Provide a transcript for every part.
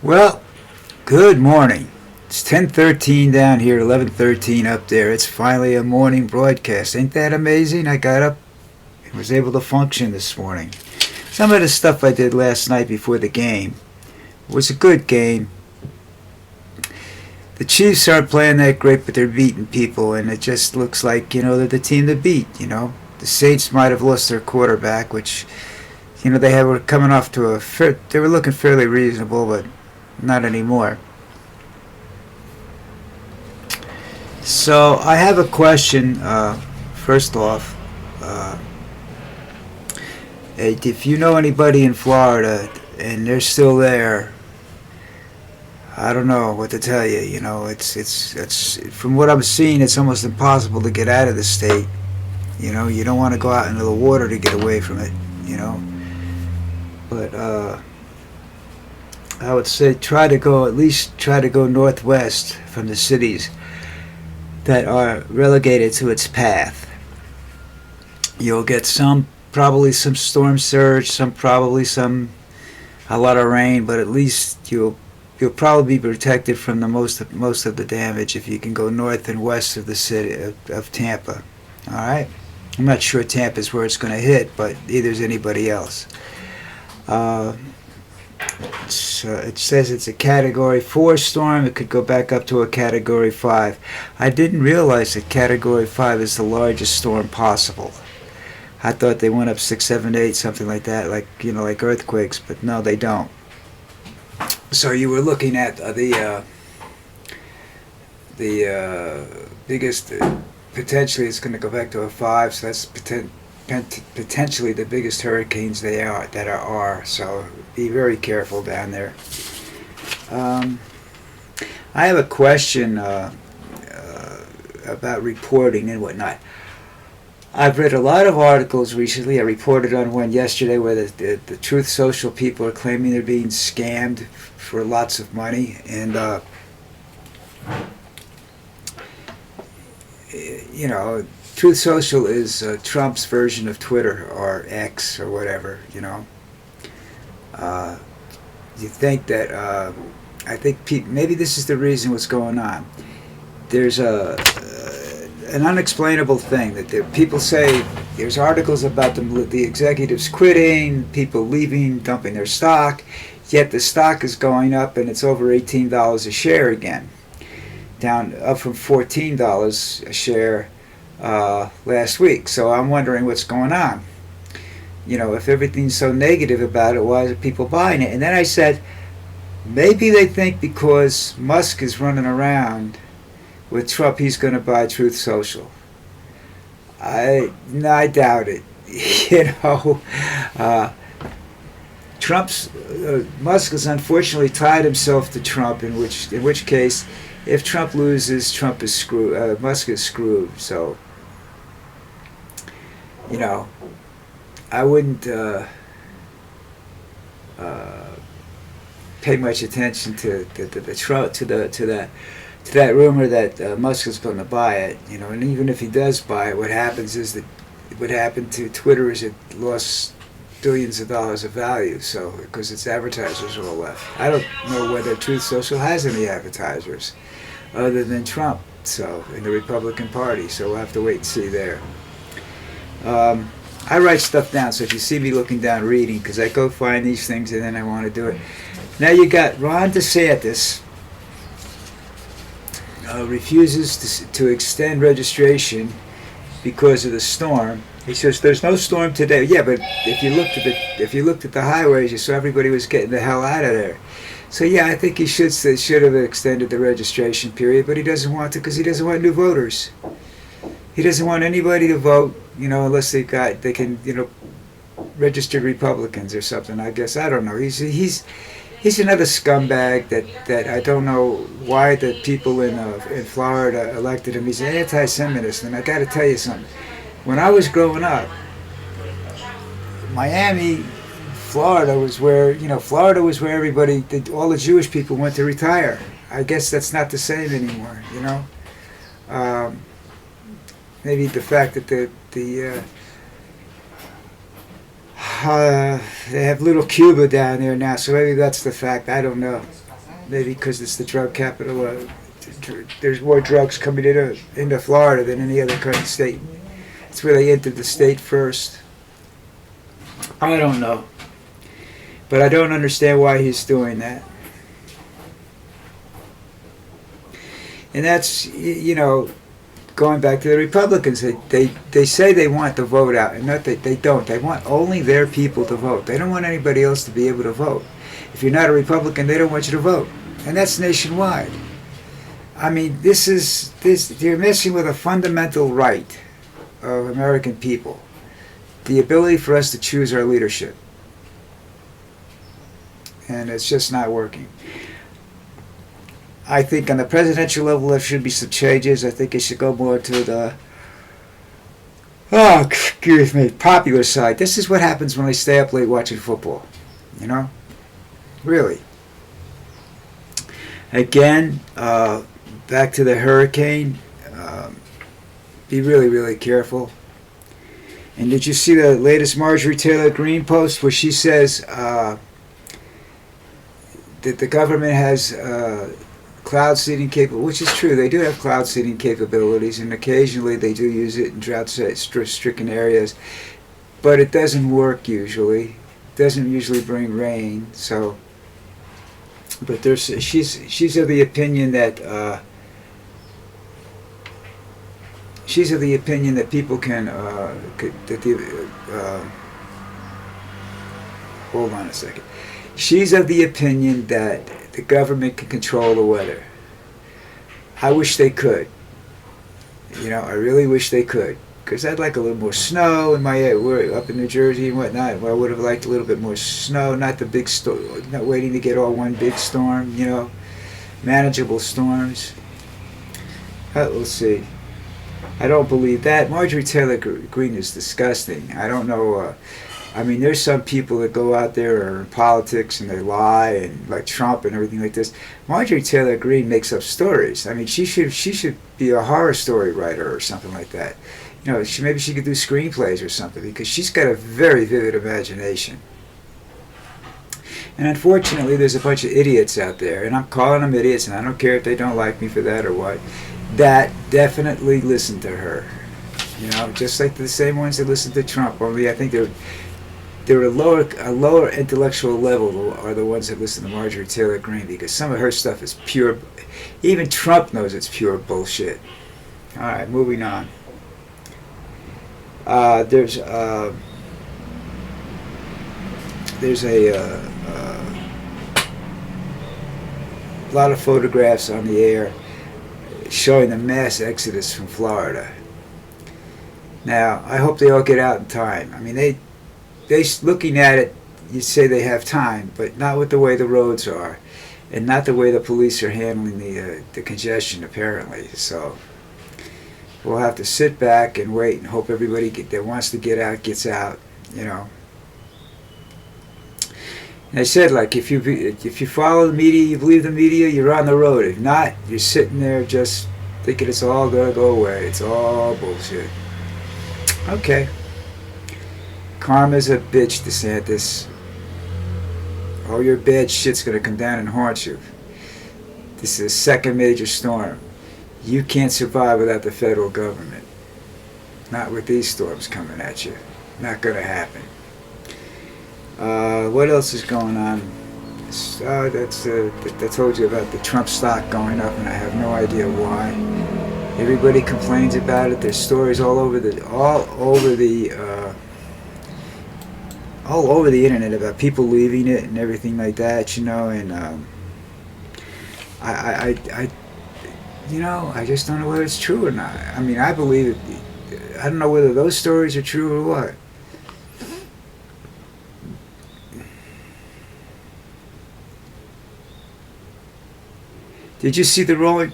Well, good morning. It's 10:13 down here, 11:13 up there. It's finally a morning broadcast. Ain't that amazing? I got up and was able to function this morning. Some of the stuff I did last night before the game was a good game. The Chiefs aren't playing that great, but they're beating people, and it just looks like, they're the team to beat. The Saints might have lost their quarterback, which, were coming off to they were looking fairly reasonable, but not anymore. So I have a question. First off, if you know anybody in Florida and they're still there, I don't know what to tell you. It's from what I'm seeing, it's almost impossible to get out of the state. You don't want to go out into the water to get away from it. But I would say at least try to go northwest from the cities that are relegated to its path. You'll get probably some storm surge, a lot of rain, but at least you'll probably be protected from the most of the damage if you can go north and west of the city of Tampa. All right, I'm not sure Tampa's where it's going to hit, but neither is anybody else. It says it's a Category 4 storm. It could go back up to a Category 5. I didn't realize that Category 5 is the largest storm possible. I thought they went up 6, 7, 8, something like that, like earthquakes, but no, they don't. So you were looking at the biggest, potentially it's going to go back to a 5, so that's potentially the biggest hurricanes that are. So be very careful down there. I have a question about reporting and whatnot. I've read a lot of articles recently. I reported on one yesterday where the Truth Social people are claiming they're being scammed for lots of money, and Truth Social is Trump's version of Twitter or X or whatever. You think that I think maybe this is the reason what's going on. There's an unexplainable thing that people say. There's articles about the executives quitting, people leaving, dumping their stock, yet the stock is going up and it's over $18 a share again, up from $14 a share last week. So I'm wondering what's going on. If everything's so negative about it, why are people buying it? And then I said, maybe they think because Musk is running around with Trump, he's going to buy Truth Social. I doubt it. Musk has unfortunately tied himself to Trump, in which case, if Trump loses, Trump is screwed. Musk is screwed. So, I wouldn't pay much attention to that rumor that Musk is going to buy it. And even if he does buy it, what happens is that what happened to Twitter is it lost billions of dollars of value. So because its advertisers are all left. I don't know whether Truth Social has any advertisers other than Trump. So in the Republican Party. So we'll have to wait and see there. I write stuff down, so if you see me looking down reading, because I go find these things and then I want to do it. Now you got Ron DeSantis refuses to extend registration because of the storm. He says there's no storm today. Yeah, but if you looked at the highways, you saw everybody was getting the hell out of there. So yeah, I think he should have extended the registration period, but he doesn't want to because he doesn't want new voters. He doesn't want anybody to vote, unless they can, registered Republicans or something. I guess I don't know. He's another scumbag that I don't know why the people in Florida elected him. He's an anti-Semitist, and I got to tell you something. When I was growing up, Miami, Florida was where everybody, all the Jewish people went to retire. I guess that's not the same anymore. Maybe the fact that they have little Cuba down there now, so maybe that's the fact. I don't know. maybe because it's the drug capital. There's more drugs coming into Florida than any other kind of state. It's where they entered the state first. I don't know. But I don't understand why he's doing that. And that's, you know, going back to the Republicans. They say they want the vote out, and not that they don't. They want only their people to vote. They don't want anybody else to be able to vote. If you're not a Republican, they don't want you to vote. And that's nationwide. I mean, you're messing with a fundamental right of American people. The ability for us to choose our leadership. And it's just not working. I think on the presidential level there should be some changes. I think it should go more to the popular side. This is what happens when I stay up late watching football. You know? Really. Again, back to the hurricane. Be really, really careful. And did you see the latest Marjorie Taylor Greene post where she says that the government has cloud seeding capabilities, which is true. They do have cloud seeding capabilities, and occasionally they do use it in drought-stricken areas. But it doesn't work usually. It doesn't usually bring rain. So, but she's of the opinion that people can hold on a second. She's of the opinion that the government can control the weather. I wish they could. You know, I really wish they could. Because I'd like a little more snow in my area. We're up in New Jersey and whatnot. Well, I would have liked a little bit more snow, not the big storm, not waiting to get all one big storm, you know. Manageable storms. We'll see. I don't believe that. Marjorie Taylor Greene is disgusting. I don't know. I mean, there's some people that go out there or in politics and they lie, and like Trump and everything like this. Marjorie Taylor Greene makes up stories. I mean, she should be a horror story writer or something like that. You know, maybe she could do screenplays or something, because she's got a very vivid imagination. And unfortunately, there's a bunch of idiots out there, and I'm calling them idiots, and I don't care if they don't like me for that or what, that definitely listen to her. You know, just like the same ones that listen to Trump. Only I think they're a lower intellectual level are the ones that listen to Marjorie Taylor Greene, because some of her stuff is pure. Even Trump knows it's pure bullshit. All right, moving on. There's a lot of photographs on the air showing the mass exodus from Florida. Now, I hope they all get out in time. I mean, they looking at it, you'd say they have time, but not with the way the roads are, and not the way the police are handling the congestion, apparently. So we'll have to sit back and wait and hope everybody that wants to get out gets out, you know. And I said, like, if you follow the media, you believe the media, you're on the road. If not, you're sitting there just thinking it's all gonna go away. It's all bullshit. Okay. Karma's a bitch, DeSantis. All your bad shit's gonna come down and haunt you. This is a second major storm. You can't survive without the federal government. Not with these storms coming at you. Not gonna happen. What else is going on? I told you about the Trump stock going up, and I have no idea why. Everybody complains about it. There's stories all over the internet about people leaving it and everything like that, you know. And I just don't know whether it's true or not. I mean, I believe it. I don't know whether those stories are true or what. Did you see the Rolling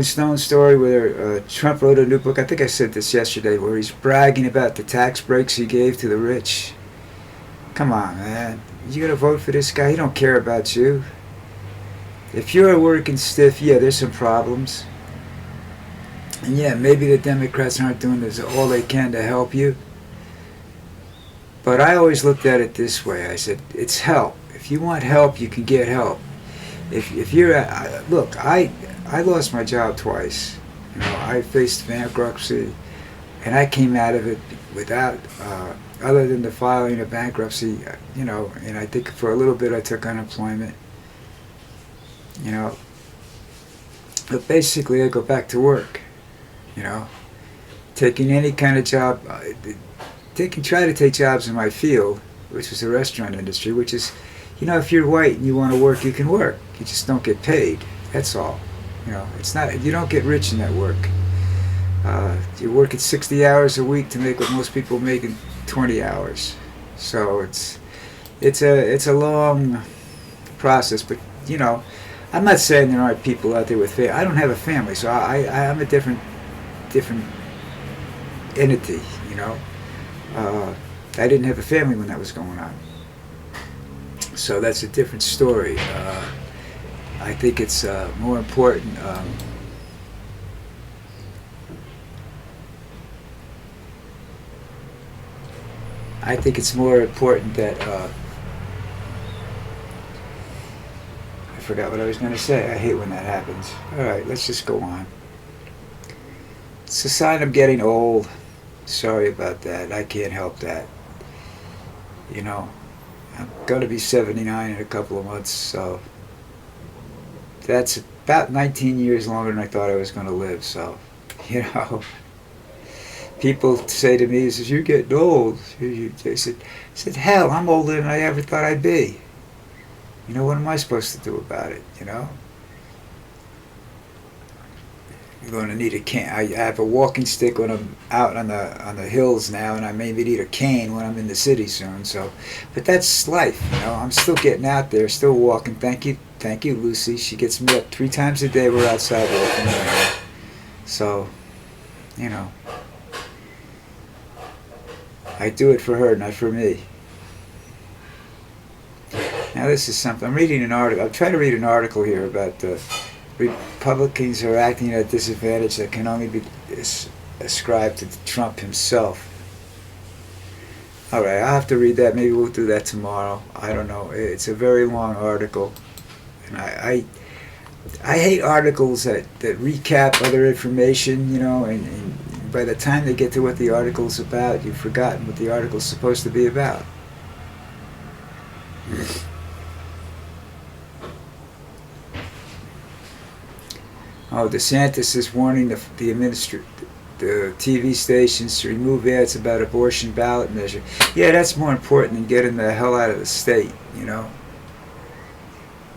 Stone story where Trump wrote a new book? I think I said this yesterday, where he's bragging about the tax breaks he gave to the rich. Come on, man. You gonna vote for this guy? He don't care about you. If you're a working stiff, yeah, there's some problems. And yeah, maybe the Democrats aren't doing all they can to help you. But I always looked at it this way. I said, it's help. if you want help, you can get help. If you're look, I lost my job twice. You know, I faced bankruptcy, and I came out of it without, other than the filing of bankruptcy. You know, and I think for a little bit I took unemployment. You know, but basically I go back to work. You know, taking any kind of job, try to take jobs in my field, which was the restaurant industry, which is, you know, if you're white and you want to work, you can work. You just don't get paid. That's all. You know, it's not. You don't get rich in that work. You work at 60 hours a week to make what most people make in 20 hours. So it's a long process. But you know, I'm not saying there aren't people out there with family. I don't have a family, so I'm a different entity. You know, I didn't have a family when that was going on. So that's a different story. I think it's more important. I think it's more important that I forgot what I was going to say. I hate when that happens. All right, let's just go on. It's a sign I'm getting old. Sorry about that. I can't help that. You know, I'm going to be 79 in a couple of months, so that's about 19 years longer than I thought I was going to live. So, you know, people say to me, he says, "You're getting old." I said, "Hell, I'm older than I ever thought I'd be. You know, what am I supposed to do about it, you know? I'm going to need a cane. I have a walking stick when I'm out on the hills now, and I maybe need a cane when I'm in the city soon. So, but that's life, you know. I'm still getting out there, still walking. Thank you, Lucy. She gets me up 3 times a day. We're outside walking. So, you know, I do it for her, not for me. Now this is something. I'm reading an article. I'm trying to read an article here about Republicans are acting at a disadvantage that can only be ascribed to Trump himself. All right, I'll have to read that. Maybe we'll do that tomorrow. I don't know. It's a very long article, and I hate articles that recap other information, you know, and by the time they get to what the article's about, you've forgotten what the article's supposed to be about. Oh, DeSantis is warning the TV stations to remove ads about abortion ballot measure. Yeah, that's more important than getting the hell out of the state, you know.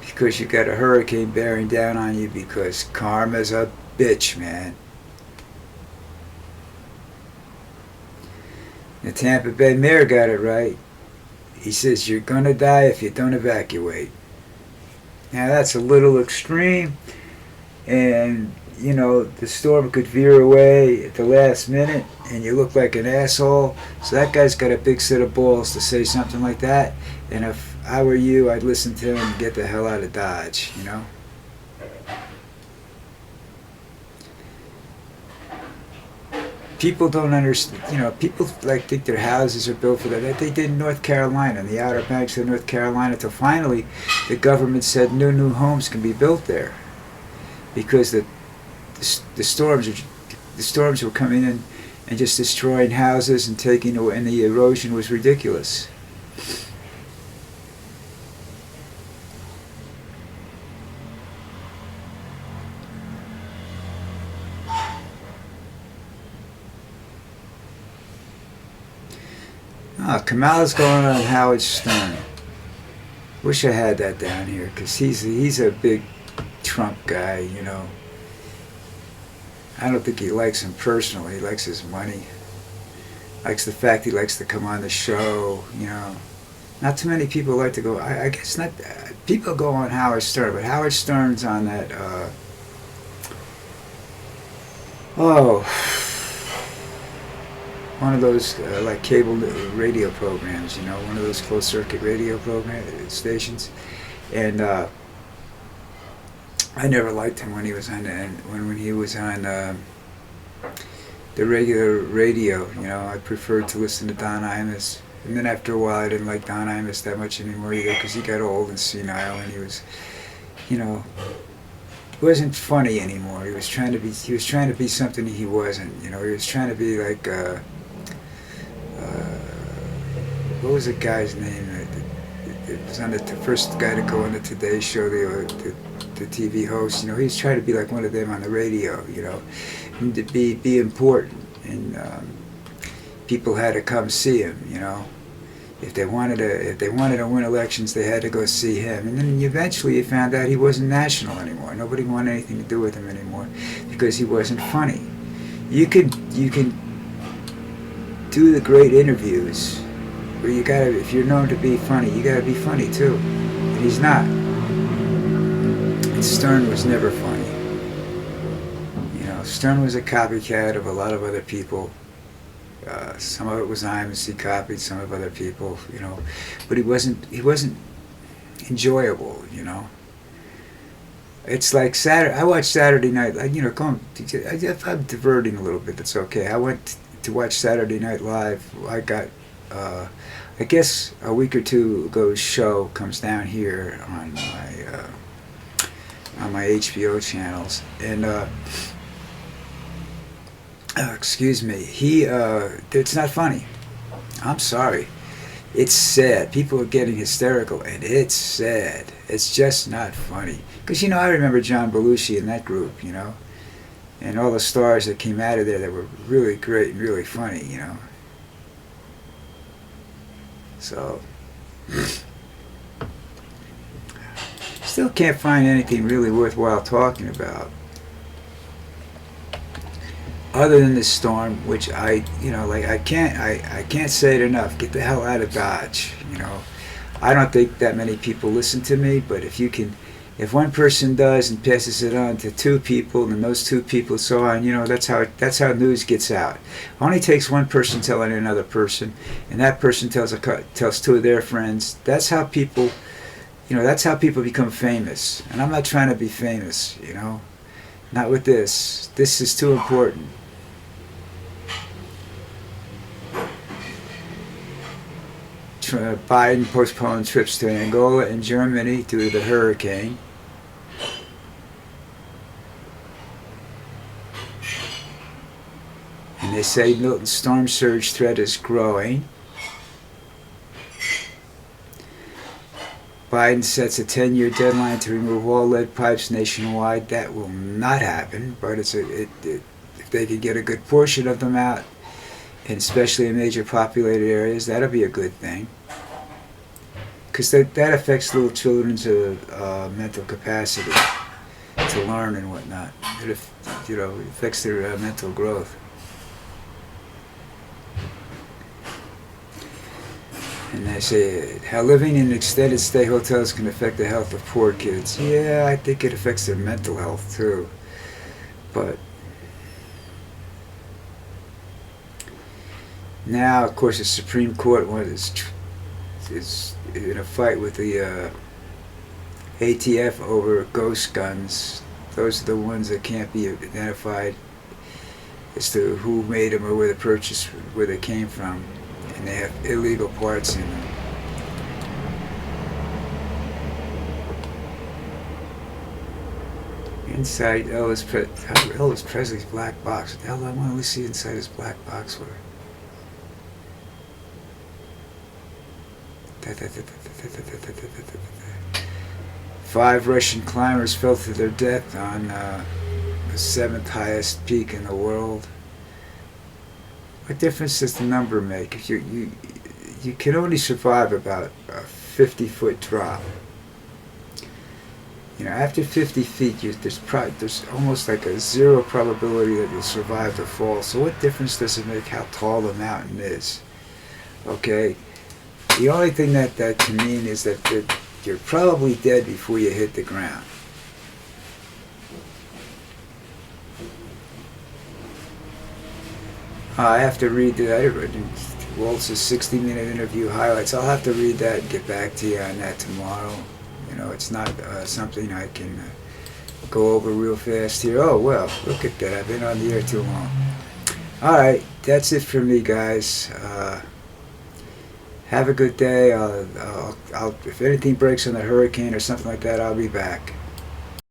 Because you got a hurricane bearing down on you because karma's a bitch, man. The Tampa Bay mayor got it right. He says you're going to die if you don't evacuate. Now that's a little extreme. And, you know, the storm could veer away at the last minute and you look like an asshole. So that guy's got a big set of balls to say something like that. And if I were you, I'd listen to him and get the hell out of Dodge, you know. People don't understand, you know, people like think their houses are built for that. They did in North Carolina, in the Outer Banks of North Carolina, till finally the government said new homes can be built there. Because the storms were coming in and just destroying houses and taking away, and the erosion was ridiculous. Kamala's going on Howard Stern. Wish I had that down here, because he's a big Trump guy, you know. I don't think he likes him personally. He likes his money. Likes the fact he likes to come on the show, you know. Not too many people like to go. I guess not. People go on Howard Stern, but Howard Stern's on that. One of those like cable radio programs, you know, one of those closed circuit radio stations, and I never liked him when he was on when he was on the regular radio. You know, I preferred to listen to Don Imus. And then after a while, I didn't like Don Imus that much anymore either, because he got old and senile, and he was, you know, he wasn't funny anymore. He was trying to be something he wasn't. You know, he was trying to be like, what was the guy's name? It was on the first guy to go on the Today Show, the TV host. You know, he was trying to be like one of them on the radio. You know, and to be important, and people had to come see him. You know, if they wanted to win elections, they had to go see him. And then eventually, you found out he wasn't national anymore. Nobody wanted anything to do with him anymore because he wasn't funny. You can do the great interviews. But you gotta, if you're known to be funny, you gotta be funny too. And he's not. And Stern was never funny. You know, Stern was a copycat of a lot of other people. Some of it was Imus, he copied some of other people, you know. But he wasn't enjoyable, you know. It's like Saturday. I watched Saturday Night. You know, I'm diverting a little bit. That's okay. I went to watch Saturday Night Live. I got. I guess a week or two ago's show comes down here on my HBO channels, and excuse me, it's not funny. I'm sorry, it's sad. People are getting hysterical, and it's sad. It's just not funny. Because, you know, I remember John Belushi in that group, you know, and all the stars that came out of there that were really great and really funny, you know. So, still can't find anything really worthwhile talking about, other than this storm, which I can't say it enough. Get the hell out of Dodge. You know, I don't think that many people listen to me, but if one person does and passes it on to two people, and those two people so on, you know, that's how news gets out. It only takes one person telling another person, and that person tells two of their friends. That's how people, you know, that's how people become famous. And I'm not trying to be famous, you know, not with this. This is too important. Biden postponed trips to Angola and Germany due to the hurricane. And they say Milton's storm surge threat is growing. Biden sets a 10-year deadline to remove all lead pipes nationwide. That will not happen, but if they could get a good portion of them out, and especially in major populated areas, that'll be a good thing. Because that affects little children's mental capacity to learn and whatnot. It affects their mental growth. And they say how living in extended stay hotels can affect the health of poor kids. Yeah, I think it affects their mental health too. But now, of course, the Supreme Court is in a fight with the ATF over ghost guns. Those are the ones that can't be identified as to who made them or where they came from, and they have illegal parts in them. Inside Elvis Presley's black box. What the hell do I want to see inside his black box for? Five Russian climbers fell to their death on the 7th highest peak in the world. What difference does the number make? If you can only survive about a 50-foot drop. You know, after 50 feet, there's almost like a zero probability that you'll survive the fall. So what difference does it make how tall the mountain is? Okay, the only thing that can mean is that you're probably dead before you hit the ground. I have to read Waltz's 60-minute interview highlights. I'll have to read that and get back to you on that tomorrow. You know, it's not something I can go over real fast here. Oh, well, look at that. I've been on the air too long. All right, that's it for me, guys. Have a good day. If anything breaks on the hurricane or something like that, I'll be back.